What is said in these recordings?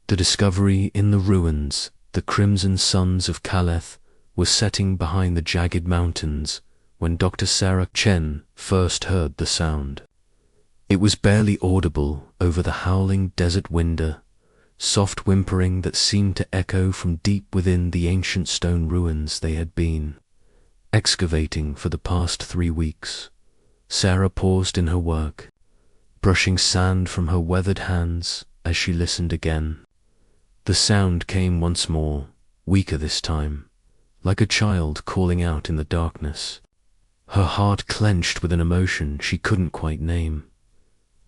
The discovery in the ruins, the crimson suns of Caleth, were setting behind the jagged mountains when Dr. Sarah Chen first heard the sound. It was barely audible over the howling desert wind, soft whimpering that seemed to echo from deep within the ancient stone ruins they had been excavating for the past 3 weeks. Sarah paused in her work, brushing sand from her weathered hands as she listened again. The sound came once more, weaker this time, like a child calling out in the darkness. Her heart clenched with an emotion she couldn't quite name.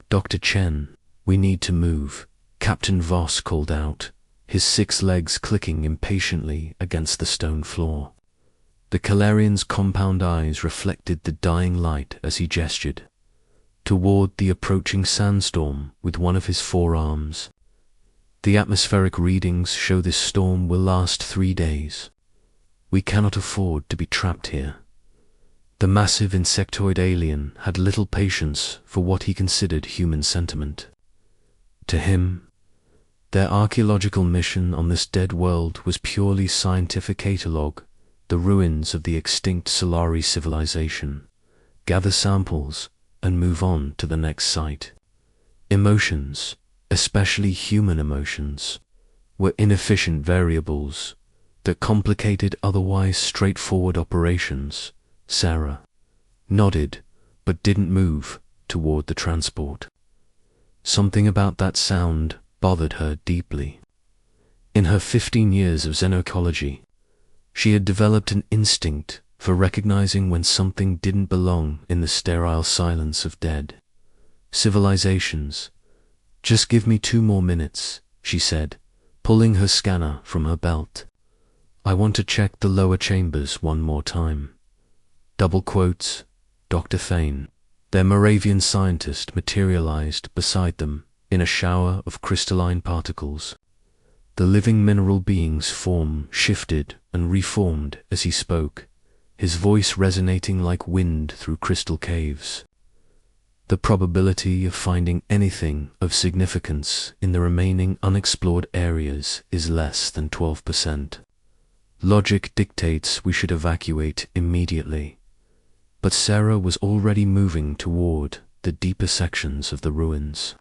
"Dr. Chen, we need to move," Captain Voss called out, his 6 legs clicking impatiently against the stone floor. The Calarian's compound eyes reflected the dying light as he gestured toward the approaching sandstorm with one of his forearms. "The atmospheric readings show this storm will last 3 days. We cannot afford to be trapped here." The massive insectoid alien had little patience for what he considered human sentiment. To him, their archaeological mission on this dead world was purely scientific catalogue, the ruins of the extinct Solari civilization, gather samples, and move on to the next site. Emotions, especially human emotions, were inefficient variables that complicated otherwise straightforward operations. Sarah nodded, but didn't move toward the transport. Something about that sound bothered her deeply. In her 15 years of xenocology, she had developed an instinct for recognizing when something didn't belong in the sterile silence of dead civilizations. "Just give me 2 more minutes," she said, pulling her scanner from her belt. "I want to check the lower chambers one more time." Double quotes, Dr. Fane. Their Moravian scientist materialized beside them in a shower of crystalline particles. The living mineral being's form shifted and reformed as he spoke, his voice resonating like wind through crystal caves. "The probability of finding anything of significance in the remaining unexplored areas is less than 12%. Logic dictates we should evacuate immediately." But Sarah was already moving toward the deeper sections of the ruins,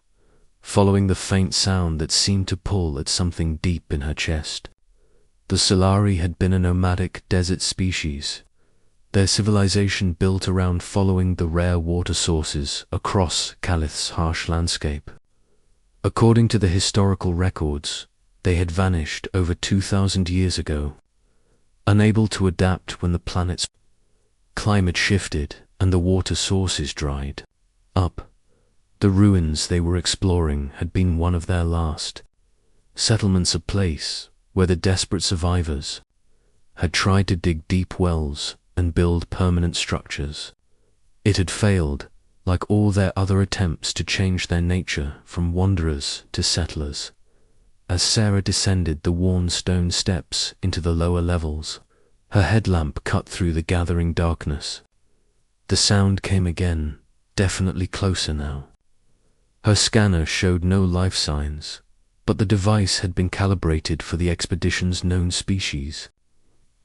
following the faint sound that seemed to pull at something deep in her chest. The Solari had been a nomadic desert species, their civilization built around following the rare water sources across Caleth's harsh landscape. According to the historical records, they had vanished over 2,000 years ago, unable to adapt when the planet's climate shifted and the water sources dried up. The ruins they were exploring had been one of their last settlements, a place where the desperate survivors had tried to dig deep wells and build permanent structures. It had failed, like all their other attempts to change their nature from wanderers to settlers. As Sarah descended the worn stone steps into the lower levels, her headlamp cut through the gathering darkness. The sound came again, definitely closer now. Her scanner showed no life signs, but the device had been calibrated for the expedition's known species.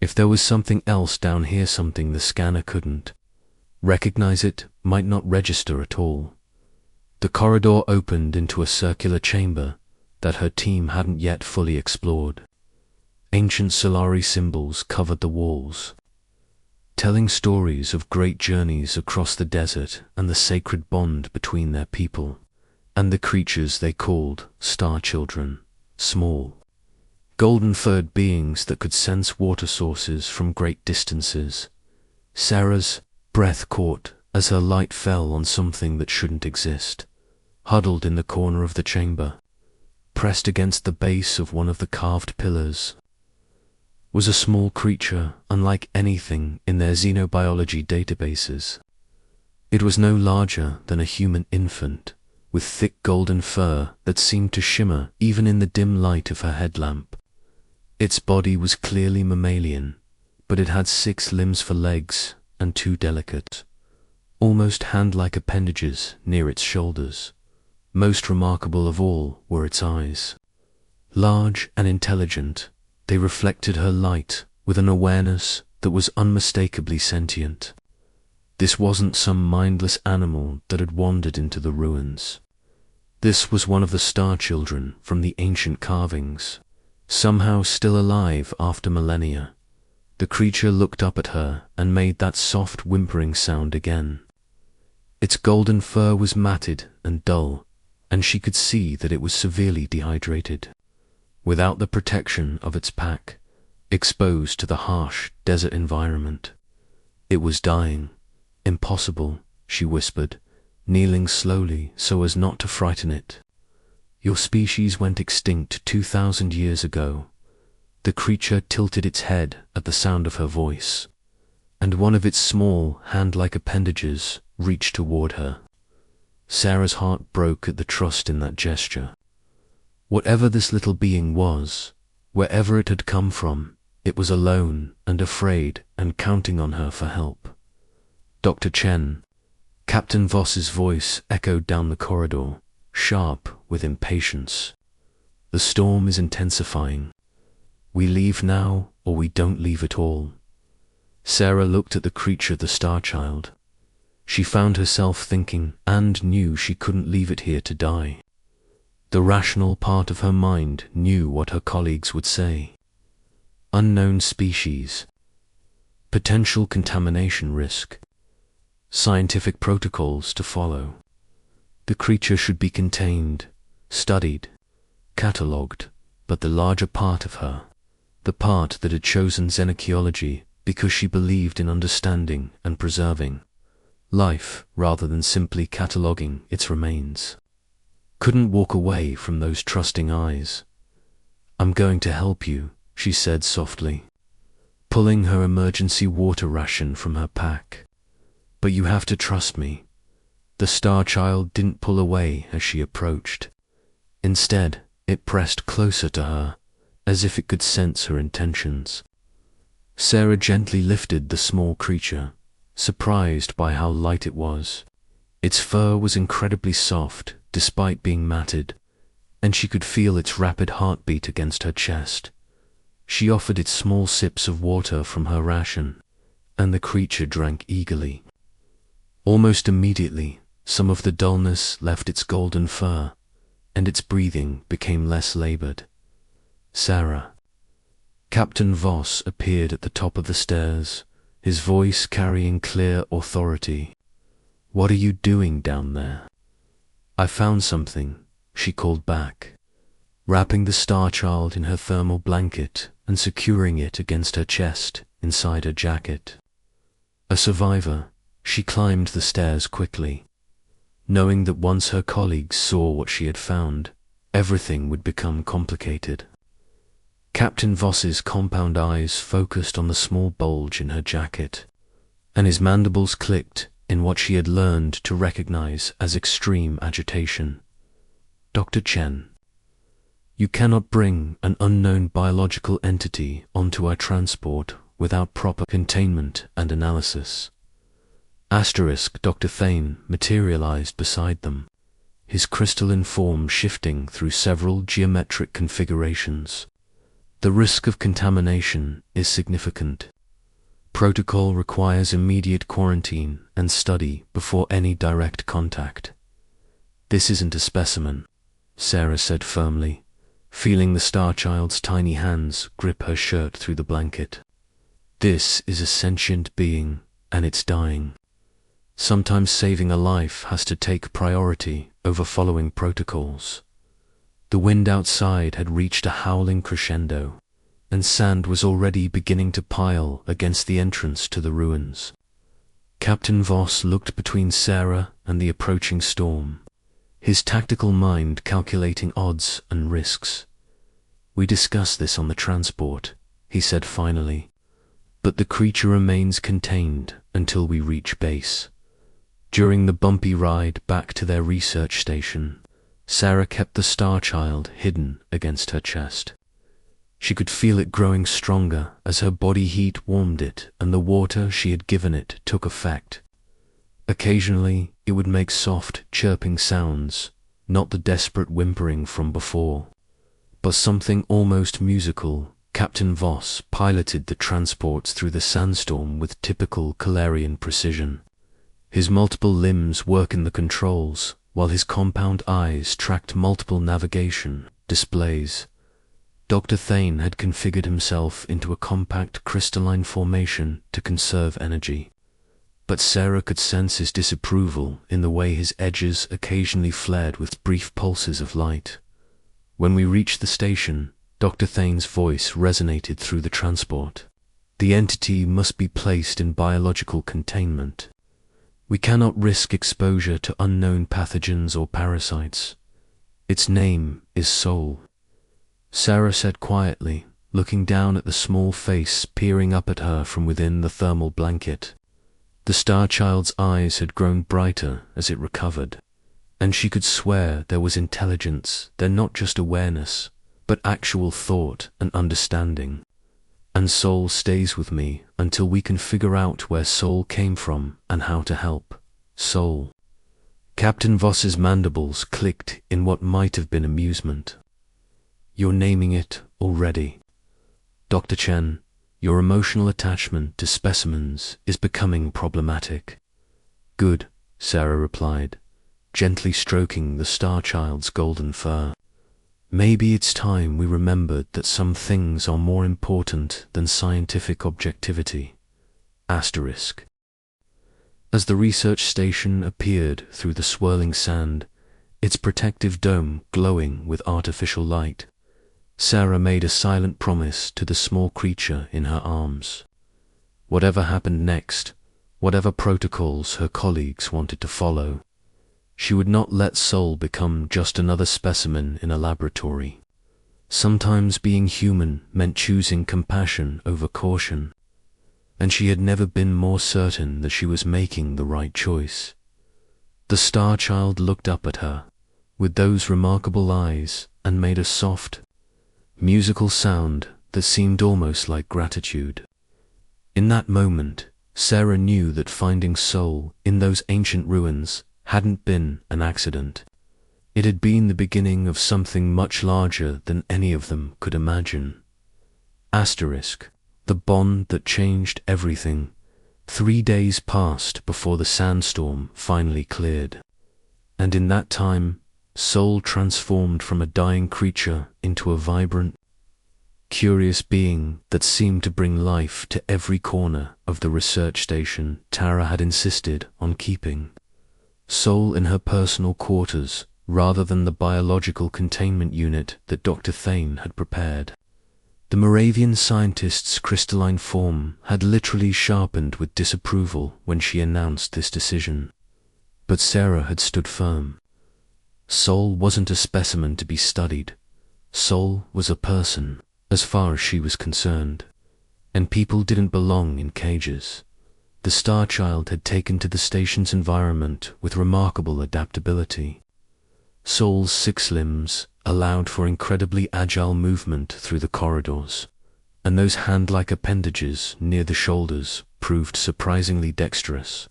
If there was something else down here, something the scanner couldn't recognize, it might not register at all. The corridor opened into a circular chamber that her team hadn't yet fully explored. Ancient Solari symbols covered the walls, telling stories of great journeys across the desert and the sacred bond between their people and the creatures they called Star Children, small, golden-furred beings that could sense water sources from great distances. Sarah's breath caught as her light fell on something that shouldn't exist. Huddled in the corner of the chamber, pressed against the base of one of the carved pillars, was a small creature unlike anything in their xenobiology databases. It was no larger than a human infant, with thick golden fur that seemed to shimmer even in the dim light of her headlamp. Its body was clearly mammalian, but it had 6 limbs for legs and 2 delicate, almost hand-like appendages near its shoulders. Most remarkable of all were its eyes. Large and intelligent, they reflected her light with an awareness that was unmistakably sentient. This wasn't some mindless animal that had wandered into the ruins. This was one of the Star Children from the ancient carvings, somehow still alive after millennia. The creature looked up at her and made that soft whimpering sound again. Its golden fur was matted and dull, and she could see that it was severely dehydrated. Without the protection of its pack, exposed to the harsh desert environment, it was dying. Impossible, she whispered, kneeling slowly so as not to frighten it. Your species went extinct 2,000 years ago. The creature tilted its head at the sound of her voice, and one of its small, hand-like appendages reached toward her. Sarah's heart broke at the trust in that gesture. Whatever this little being was, wherever it had come from, it was alone and afraid and counting on her for help. Dr. Chen, Captain Voss's voice echoed down the corridor, sharp with impatience. The storm is intensifying. We leave now, or we don't leave at all. Sarah looked at the creature, the Star Child. She found herself thinking and knew she couldn't leave it here to die. The rational part of her mind knew what her colleagues would say. Unknown species. Potential contamination risk. Scientific protocols to follow. The creature should be contained, studied, catalogued, but the larger part of her, the part that had chosen xenocheology because she believed in understanding and preserving life rather than simply cataloguing its remains, couldn't walk away from those trusting eyes. I'm going to help you, she said softly, pulling her emergency water ration from her pack. But you have to trust me. The Star Child didn't pull away as she approached. Instead, it pressed closer to her, as if it could sense her intentions. Sarah gently lifted the small creature, surprised by how light it was. Its fur was incredibly soft, despite being matted, and she could feel its rapid heartbeat against her chest. She offered it small sips of water from her ration, and the creature drank eagerly. Almost immediately, some of the dullness left its golden fur, and its breathing became less labored. Sarah. Captain Voss appeared at the top of the stairs, his voice carrying clear authority. What are you doing down there? I found something, she called back, wrapping the Star Child in her thermal blanket and securing it against her chest inside her jacket. A survivor, she climbed the stairs quickly, knowing that once her colleagues saw what she had found, everything would become complicated. Captain Voss's compound eyes focused on the small bulge in her jacket, and his mandibles clicked in what she had learned to recognize as extreme agitation. Dr. Chen, you cannot bring an unknown biological entity onto our transport without proper containment and analysis. Dr. Thane materialized beside them, his crystalline form shifting through several geometric configurations. The risk of contamination is significant. Protocol requires immediate quarantine and study before any direct contact. This isn't a specimen, Sarah said firmly, feeling the Star Child's tiny hands grip her shirt through the blanket. This is a sentient being, and it's dying. Sometimes saving a life has to take priority over following protocols. The wind outside had reached a howling crescendo, and sand was already beginning to pile against the entrance to the ruins. Captain Voss looked between Sarah and the approaching storm, his tactical mind calculating odds and risks. We discussed this on the transport, he said finally, but the creature remains contained until we reach base. During the bumpy ride back to their research station, Sarah kept the Star Child hidden against her chest. She could feel it growing stronger as her body heat warmed it and the water she had given it took effect. Occasionally, it would make soft, chirping sounds, not the desperate whimpering from before. But something almost musical, Captain Voss piloted the transports through the sandstorm with typical Calarian precision. His multiple limbs working the controls, while his compound eyes tracked multiple navigation displays. Dr. Thane had configured himself into a compact crystalline formation to conserve energy. But Sarah could sense his disapproval in the way his edges occasionally flared with brief pulses of light. When we reached the station, Dr. Thane's voice resonated through the transport. The entity must be placed in biological containment. We cannot risk exposure to unknown pathogens or parasites. Its name is Soul. Sarah said quietly, looking down at the small face peering up at her from within the thermal blanket. The Star Child's eyes had grown brighter as it recovered, and she could swear there was intelligence there, not just awareness, but actual thought and understanding. And Soul stays with me until we can figure out where Soul came from and how to help. Soul. Captain Voss's mandibles clicked in what might have been amusement. You're naming it already. Dr. Chen, your emotional attachment to specimens is becoming problematic. Good, Sarah replied, gently stroking the Star Child's golden fur. Maybe it's time we remembered that some things are more important than scientific objectivity. Asterisk. As the research station appeared through the swirling sand, its protective dome glowing with artificial light, Sarah made a silent promise to the small creature in her arms. Whatever happened next, whatever protocols her colleagues wanted to follow, she would not let Soul become just another specimen in a laboratory. Sometimes being human meant choosing compassion over caution, and she had never been more certain that she was making the right choice. The Star Child looked up at her with those remarkable eyes and made a soft, musical sound that seemed almost like gratitude. In that moment, Sarah knew that finding Soul in those ancient ruins hadn't been an accident. It had been the beginning of something much larger than any of them could imagine. Asterisk. The bond that changed everything. 3 days passed before the sandstorm finally cleared. And in that time, Soul transformed from a dying creature into a vibrant, curious being that seemed to bring life to every corner of the research station Tara had insisted on keeping. Soul in her personal quarters rather than the biological containment unit that Dr. Thane had prepared. The Moravian scientist's crystalline form had literally sharpened with disapproval when she announced this decision. But Sarah had stood firm. Soul wasn't a specimen to be studied. Soul was a person, as far as she was concerned. And people didn't belong in cages. The Star Child had taken to the station's environment with remarkable adaptability. Soul's 6 limbs allowed for incredibly agile movement through the corridors, and those hand-like appendages near the shoulders proved surprisingly dexterous.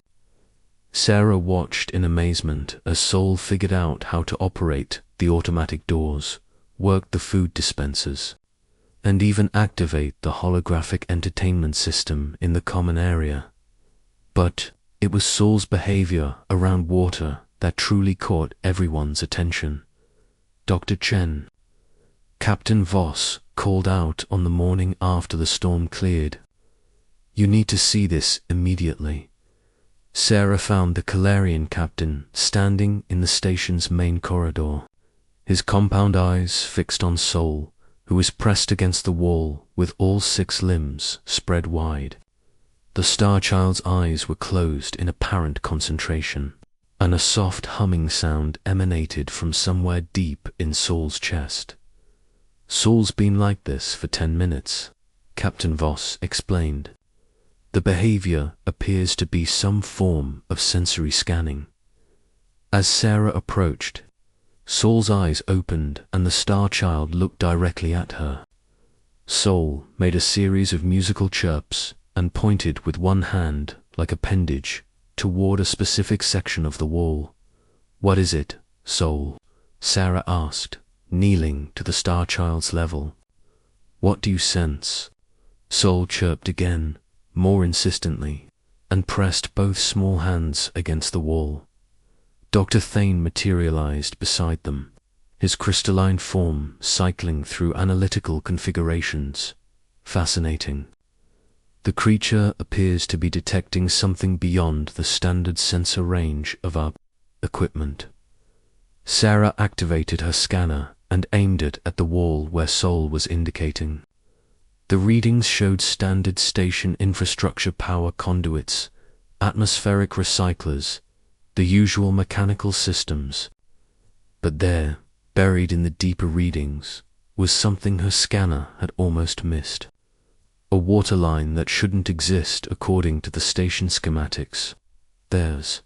Sarah watched in amazement as Soul figured out how to operate the automatic doors, work the food dispensers, and even activate the holographic entertainment system in the common area. But it was Soul's behavior around water that truly caught everyone's attention. Dr. Chen. Captain Voss called out on the morning after the storm cleared. You need to see this immediately. Sarah found the Calarian captain standing in the station's main corridor, his compound eyes fixed on Soul, who was pressed against the wall with all 6 limbs spread wide. The Star Child's eyes were closed in apparent concentration, and a soft humming sound emanated from somewhere deep in Soul's chest. Soul's been like this for 10 minutes, Captain Voss explained. The behavior appears to be some form of sensory scanning. As Sarah approached, Soul's eyes opened and the Star Child looked directly at her. Soul made a series of musical chirps and pointed with one hand, like appendage, toward a specific section of the wall. What is it, Soul? Sarah asked, kneeling to the Star Child's level. "What do you sense?" Sol chirped again, more insistently, and pressed both small hands against the wall. Dr. Thane materialized beside them, his crystalline form cycling through analytical configurations. Fascinating. The creature appears to be detecting something beyond the standard sensor range of our equipment. Sarah activated her scanner and aimed it at the wall where Sol was indicating. The readings showed standard station infrastructure power conduits, atmospheric recyclers, the usual mechanical systems. But there, buried in the deeper readings, was something her scanner had almost missed. A water line that shouldn't exist according to the station schematics. "There's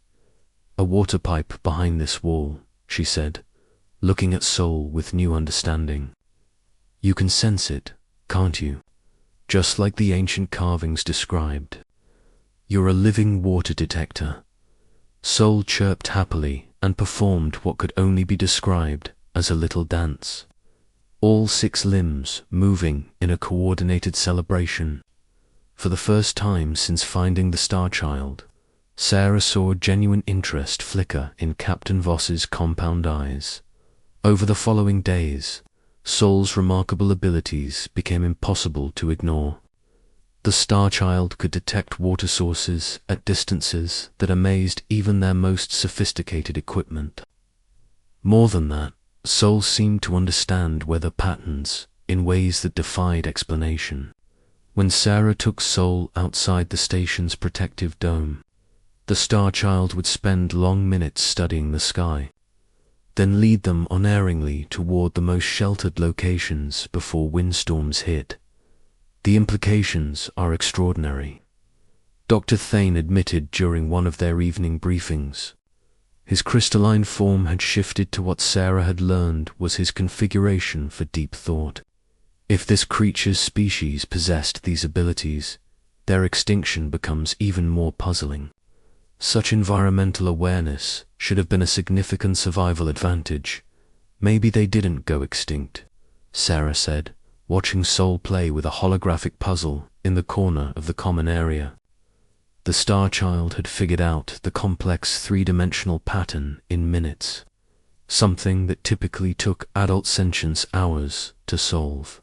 a water pipe behind this wall," she said, looking at Sol with new understanding. "You can sense it, can't you? Just like the ancient carvings described. You're a living water detector." Sol chirped happily and performed what could only be described as a little dance, all 6 limbs moving in a coordinated celebration. For the first time since finding the Star Child, Sarah saw genuine interest flicker in Captain Voss's compound eyes. Over the following days, Sol's remarkable abilities became impossible to ignore. The Star Child could detect water sources at distances that amazed even their most sophisticated equipment. More than that, Sol seemed to understand weather patterns in ways that defied explanation. When Sarah took Sol outside the station's protective dome, the Star Child would spend long minutes studying the sky, then lead them unerringly toward the most sheltered locations before windstorms hit. The implications are extraordinary, Dr. Thane admitted during one of their evening briefings. His crystalline form had shifted to what Sarah had learned was his configuration for deep thought. If this creature's species possessed these abilities, their extinction becomes even more puzzling. Such environmental awareness should have been a significant survival advantage. Maybe they didn't go extinct, Sarah said, watching Sol play with a holographic puzzle in the corner of the common area. The Star Child had figured out the complex 3-dimensional pattern in minutes, something that typically took adult sentience hours to solve.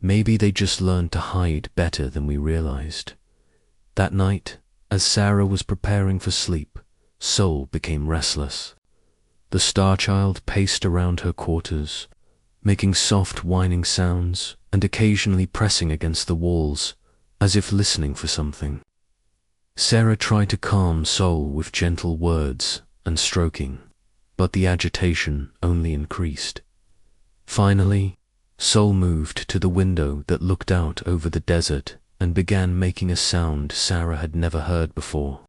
Maybe they just learned to hide better than we realized. That night, as Sarah was preparing for sleep, Sol became restless. The Star Child paced around her quarters, making soft whining sounds and occasionally pressing against the walls, as if listening for something. Sarah tried to calm Sol with gentle words and stroking, but the agitation only increased. Finally, Sol moved to the window that looked out over the desert and began making a sound Sarah had never heard before.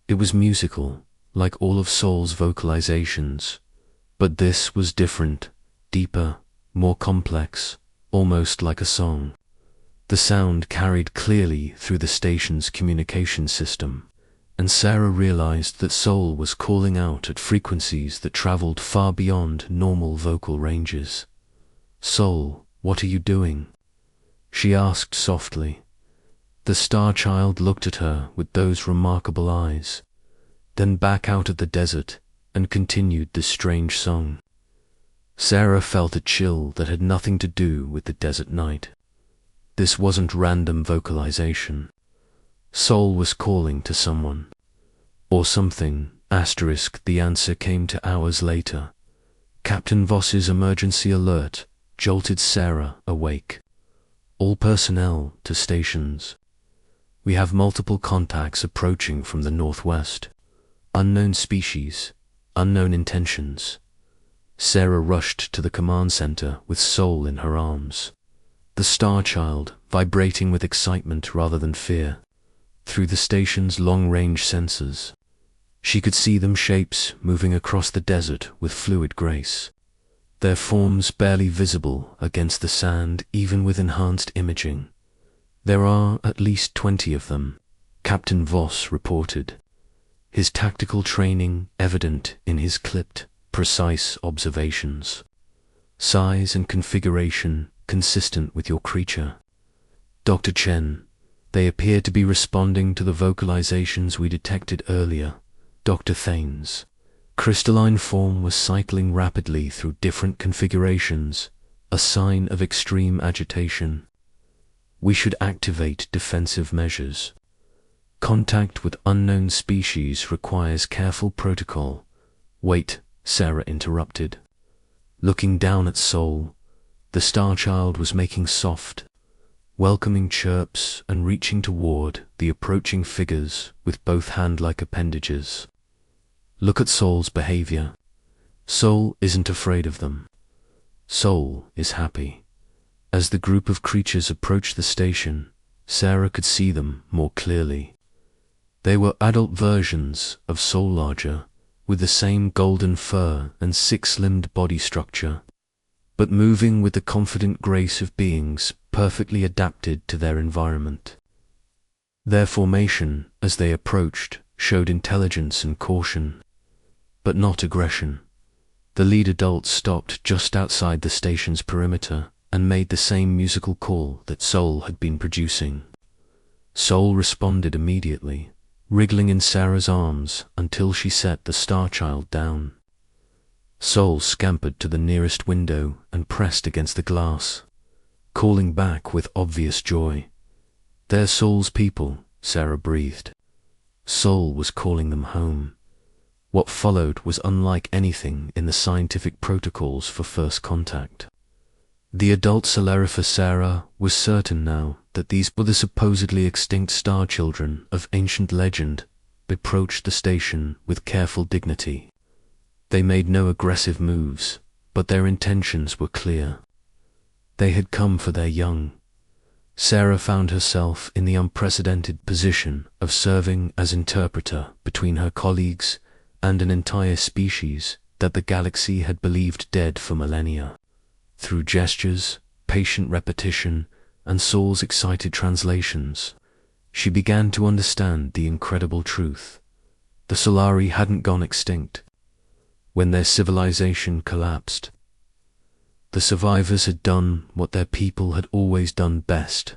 It was musical, like all of Sol's vocalizations, but this was different, deeper, more complex, almost like a song. The sound carried clearly through the station's communication system, and Sarah realized that Sol was calling out at frequencies that traveled far beyond normal vocal ranges. "Sol, what are you doing?" she asked softly. The Star Child looked at her with those remarkable eyes, then back out at the desert and continued the strange song. Sarah felt a chill that had nothing to do with the desert night. This wasn't random vocalization. Sol was calling to someone. Or something, the answer came to hours later. Captain Voss's emergency alert jolted Sarah awake. "All personnel to stations. We have multiple contacts approaching from the northwest. Unknown species, unknown intentions." Sarah rushed to the command center with Sol in her arms, the Star Child vibrating with excitement rather than fear. Through the station's long-range sensors, she could see them shapes moving across the desert with fluid grace, their forms barely visible against the sand even with enhanced imaging. "There are at least 20 of them," Captain Voss reported, his tactical training evident in his clipped, precise observations. size and configuration consistent with your creature. Dr. Chen, they appear to be responding to the vocalizations we detected earlier. Dr. Thanes, crystalline form was cycling rapidly through different configurations, a sign of extreme agitation. We should activate defensive measures. Contact with unknown species requires careful protocol. Wait, Sarah interrupted. Looking down at Soul, the Star Child was making soft, welcoming chirps and reaching toward the approaching figures with both hand-like appendages. Look at Soul's behavior. Soul isn't afraid of them. Soul is happy. As the group of creatures approached the station, Sarah could see them more clearly. They were adult versions of Soul, larger, with the same golden fur and six-limbed body structure, but moving with the confident grace of beings perfectly adapted to their environment. Their formation, as they approached, showed intelligence and caution, but not aggression. The lead adult stopped just outside the station's perimeter and made the same musical call that Soul had been producing. Soul responded immediately, wriggling in Sarah's arms until she set the Star Child down. Soul scampered to the nearest window and pressed against the glass, calling back with obvious joy. "They're Soul's people," Sarah breathed. Soul was calling them home. What followed was unlike anything in the scientific protocols for first contact. The adult Solarifer Sarah was certain now that these were the supposedly extinct star children of ancient legend. Approached the station with careful dignity. They made no aggressive moves, but their intentions were clear. They had come for their young. Sarah found herself in the unprecedented position of serving as interpreter between her colleagues and an entire species that the galaxy had believed dead for millennia. Through gestures, patient repetition, and Soul's excited translations, she began to understand the incredible truth. The Solari hadn't gone extinct. When their civilization collapsed, the survivors had done what their people had always done best.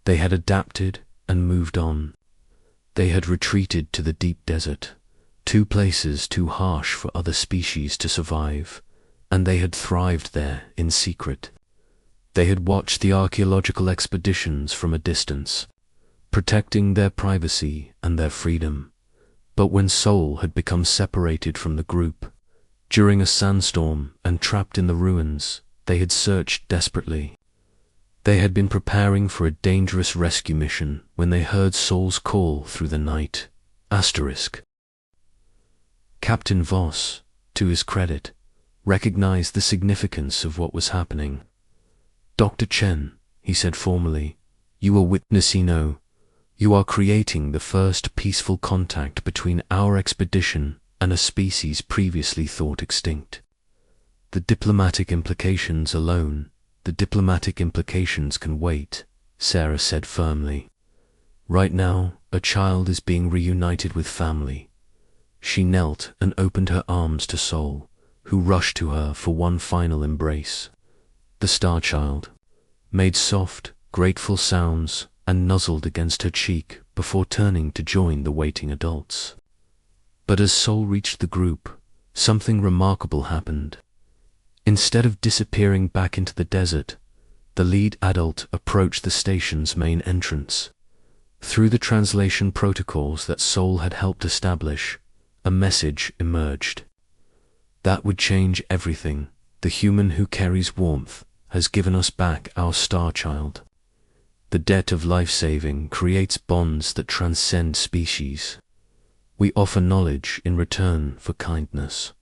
They had adapted and moved on. They had retreated to the deep desert, two places too harsh for other species to survive, and they had thrived there in secret. They had watched the archaeological expeditions from a distance, protecting their privacy and their freedom. But when Soul had become separated from the group, during a sandstorm and trapped in the ruins, they had searched desperately. They had been preparing for a dangerous rescue mission when they heard Soul's call through the night. Captain Voss, to his credit, recognized the significance of what was happening. "Dr. Chen," he said formally, "you are witnessing now. You are creating the first peaceful contact between our expedition and a species previously thought extinct. The diplomatic implications can wait," Sarah said firmly. "Right now, a child is being reunited with family." She knelt and opened her arms to Soul, who rushed to her for one final embrace. The Star Child made soft, grateful sounds and nuzzled against her cheek before turning to join the waiting adults. But as Soul reached the group, something remarkable happened. Instead of disappearing back into the desert, the lead adult approached the station's main entrance. Through the translation protocols that Soul had helped establish, a message emerged. That would change everything. The human who carries warmth has given us back our Star Child. The debt of life-saving creates bonds that transcend species. We offer knowledge in return for kindness.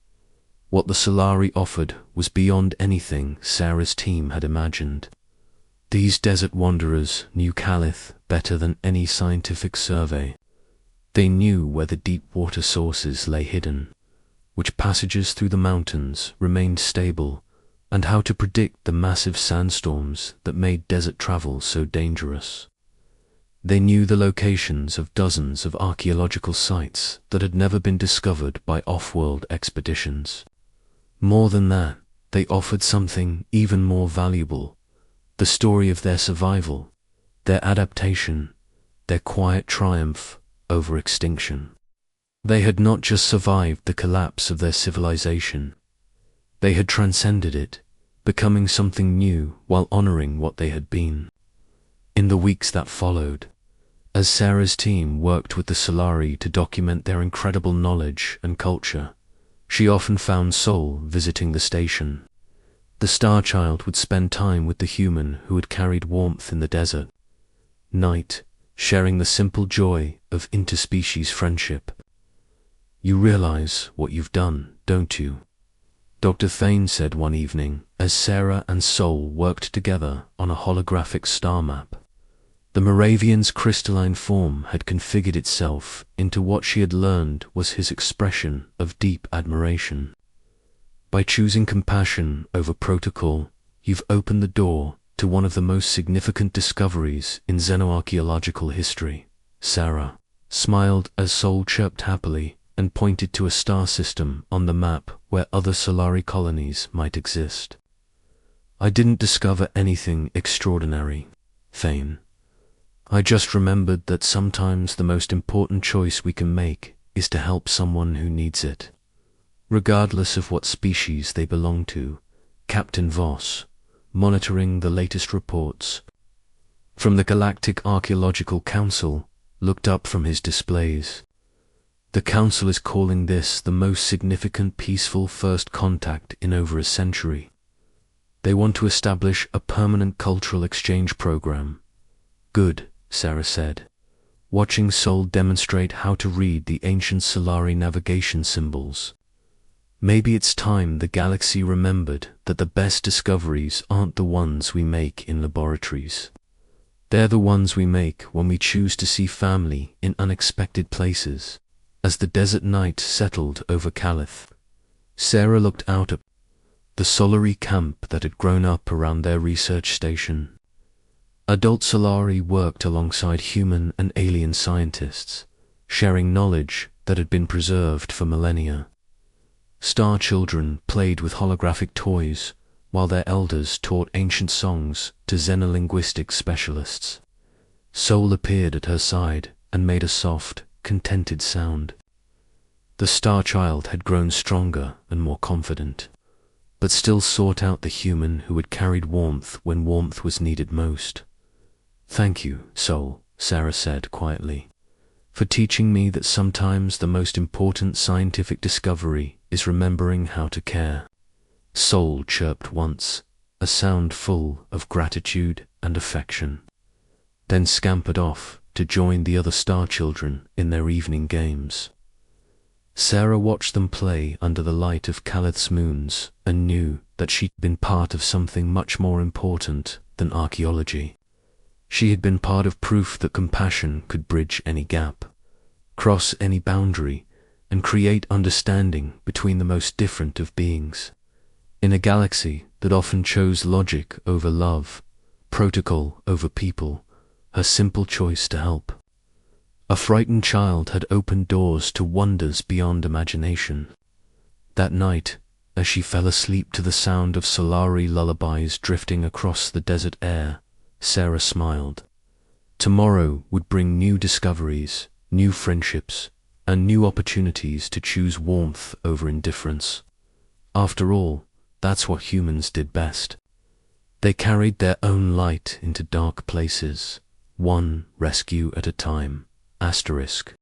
What the Solari offered was beyond anything Sarah's team had imagined. These desert wanderers knew Calith better than any scientific survey. They knew where the deep water sources lay hidden, which passages through the mountains remained stable, and how to predict the massive sandstorms that made desert travel so dangerous. They knew the locations of dozens of archaeological sites that had never been discovered by off-world expeditions. More than that, they offered something even more valuable: the story of their survival, their adaptation, their quiet triumph over extinction. They had not just survived the collapse of their civilization. They had transcended it, becoming something new while honoring what they had been. In the weeks that followed, as Sarah's team worked with the Solari to document their incredible knowledge and culture, she often found Sol visiting the station. The Star Child would spend time with the human who had carried warmth in the desert night, sharing the simple joy of interspecies friendship. "You realize what you've done, don't you?" Dr. Thane said one evening as Sarah and Sol worked together on a holographic star map. The Moravian's crystalline form had configured itself into what she had learned was his expression of deep admiration. "By choosing compassion over protocol, you've opened the door to one of the most significant discoveries in xenoarchaeological history." Sarah smiled as Sol chirped happily and pointed to a star system on the map where other Solari colonies might exist. "I didn't discover anything extraordinary, Thane. I just remembered that sometimes the most important choice we can make is to help someone who needs it, regardless of what species they belong to." Captain Voss, monitoring the latest reports from the Galactic Archaeological Council, looked up from his displays. "The Council is calling this the most significant peaceful first contact in over a century. They want to establish a permanent cultural exchange program." "Good," Sarah said, watching Sol demonstrate how to read the ancient Solari navigation symbols. "Maybe it's time the galaxy remembered that the best discoveries aren't the ones we make in laboratories. They're the ones we make when we choose to see family in unexpected places." As the desert night settled over Calith, Sarah looked out at the Solari camp that had grown up around their research station. Adult Solari worked alongside human and alien scientists, sharing knowledge that had been preserved for millennia. Star children played with holographic toys, while their elders taught ancient songs to xenolinguistic specialists. Sol appeared at her side and made a soft, contented sound. The Star Child had grown stronger and more confident, but still sought out the human who had carried warmth when warmth was needed most. "Thank you, Sol," Sarah said quietly, "for teaching me that sometimes the most important scientific discovery is remembering how to care." Sol chirped once, a sound full of gratitude and affection, then scampered off to join the other Star Children in their evening games. Sarah watched them play under the light of Calith's moons and knew that she'd been part of something much more important than archaeology. She had been part of proof that compassion could bridge any gap, cross any boundary, and create understanding between the most different of beings. In a galaxy that often chose logic over love, protocol over people, her simple choice to help. A frightened child had opened doors to wonders beyond imagination. That night, as she fell asleep to the sound of Solari lullabies drifting across the desert air, Sarah smiled. Tomorrow would bring new discoveries, new friendships, and new opportunities to choose warmth over indifference. After all, that's what humans did best. They carried their own light into dark places, one rescue at a time. *.